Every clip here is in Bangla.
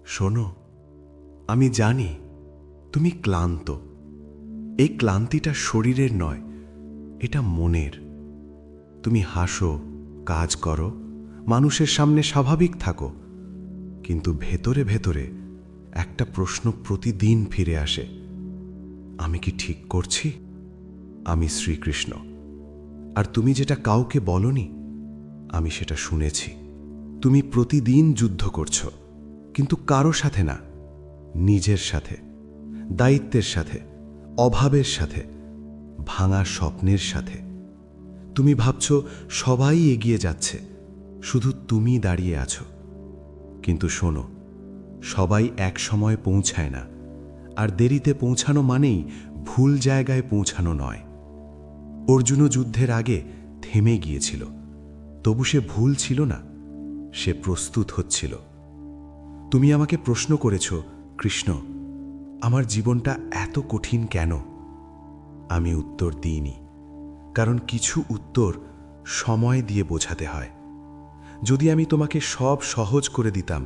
শোনো, আমি জানি তুমি ক্লান্ত। এই ক্লান্তিটা শরীরের নয়, এটা মনের। তুমি হাসো, কাজ করো, মানুষের সামনে স্বাভাবিক থাকো, কিন্তু ভেতরে ভেতরে একটা প্রশ্ন প্রতিদিন ফিরে আসে, আমি কি ঠিক করছি? আমি শ্রীকৃষ্ণ, আর তুমি যেটা কাউকে বলনি, আমি সেটা শুনেছি। তুমি প্রতিদিন যুদ্ধ করছো, কিন্তু কারো সাথে না, নিজের সাথে, দায়িত্বের সাথে, অভাবের সাথে, ভাঙা স্বপ্নের সাথে। তুমি ভাবছ সবাই এগিয়ে যাচ্ছে, শুধু তুমি দাঁড়িয়ে আছো। কিন্তু শোনো, সবাই এক সময় পৌঁছায় না, আর দেরিতে পৌঁছানো মানেই ভুল জায়গায় পৌঁছানো নয়। অর্জুনও যুদ্ধের আগে থেমে গিয়েছিল, তবু সে ভুল ছিল না, সে প্রস্তুত হচ্ছিল। তুমি আমাকে প্রশ্ন করেছ, কৃষ্ণ, আমার জীবনটা এত কঠিন কেন? আমি উত্তর দিইনি, কারণ কিছু উত্তর সময় দিয়ে বোঝাতে হয়। যদি আমি তোমাকে সব সহজ করে দিতাম,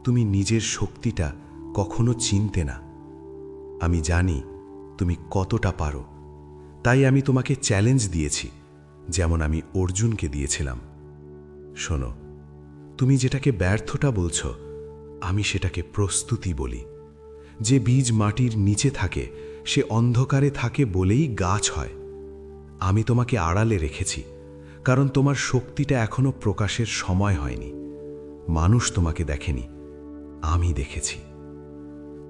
তুমি নিজের শক্তিটা কখনো চিনতে না। আমি জানি তুমি কতটা পারো, তাই আমি তোমাকে চ্যালেঞ্জ দিয়েছি, যেমন আমি অর্জুনকে দিয়েছিলাম। শোনো, তুমি যেটাকে ব্যর্থতা বলছো, আমি সেটাকে প্রস্তুতি বলি। যে বীজ মাটির নিচে থাকে, সে অন্ধকারে থাকে বলেই গাছ হয়। আমি তোমাকে আড়ালে রেখেছি, কারণ তোমার শক্তিটা এখনো প্রকাশের সময় হয়নি। মানুষ তোমাকে দেখেনি, আমি দেখেছি।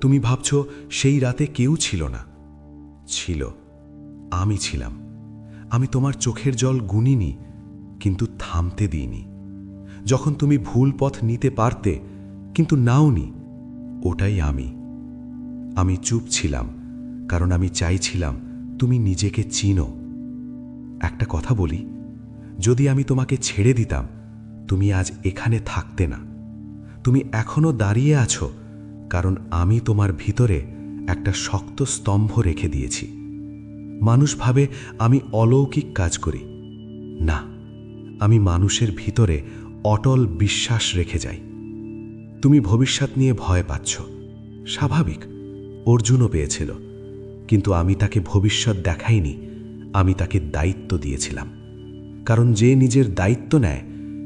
তুমি ভাবছ সেই রাতে কেউ ছিল না। ছিল, আমি ছিলাম। আমি তোমার চোখের জল গুনিনি, কিন্তু থামতে দিইনি। যখন তুমি ভুল পথ নিতে পারতে, কিন্তু নাওনি, ওটাই আমি। আমি চুপ ছিলাম, কারণ আমি চাইছিলাম তুমি নিজেকে চিনো। একটা কথা বলি, যদি আমি তোমাকে ছেড়ে দিতাম, তুমি আজ এখানে থাকতে না। তুমি এখনো দাঁড়িয়ে আছো, কারণ আমি তোমার ভিতরে একটা শক্ত স্তম্ভ রেখে দিয়েছি। মানুষ ভাবে আমি অলৌকিক কাজ করি। না, আমি মানুষের ভিতরে অটল বিশ্বাস রেখে যাই। তুমি ভবিষ্যৎ নিয়ে ভয় পাচ্ছ, স্বাভাবিক, অর্জুনও পেয়েছিল, কিন্তু আমি তাকে ভবিষ্যৎ দেখাইনি, আমি তাকে দায়িত্ব দিয়েছিলাম। কারণ যে নিজের দায়িত্ব নেয়,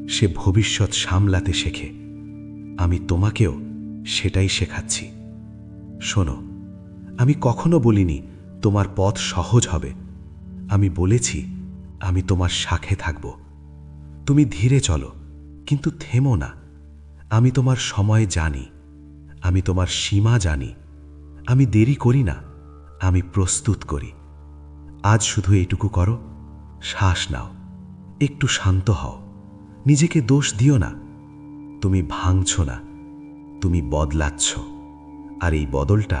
সে ভবিষ্যৎ সামলাতে শেখে। আমি তোমাকেও সেটাই শেখাচ্ছি। শোনো, আমি কখনো বলিনি তোমার পথ সহজ হবে। আমি বলেছি আমি তোমার সাথে থাকব। তুমি ধীরে চলো, কিন্তু থেমো না। আমি তোমার সময় জানি, আমি তোমার সীমা জানি। আমি দেরি করি না, আমি প্রস্তুত করি। আজ শুধু এইটুকু করো, শ্বাস নাও, একটু শান্ত হও, নিজেকে দোষ দিও না। তুমি ভাঙছ না, তুমি বদলাচ্ছ, আর এই বদলটা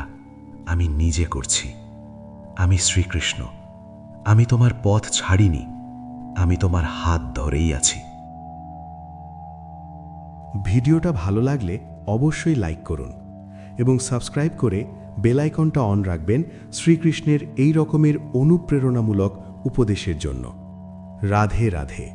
আমি নিজে করছি। আমি শ্রীকৃষ্ণ, আমি তোমার পথ ছাড়িনি, আমি তোমার হাত ধরেই আছি। ভিডিওটা ভালো লাগলে অবশ্যই লাইক করুন এবং সাবস্ক্রাইব করে বেল আইকনটা অন রাখবেন শ্রীকৃষ্ণের এই রকমের অনুপ্রেরণামূলক উপদেশের জন্য। রাধে রাধে।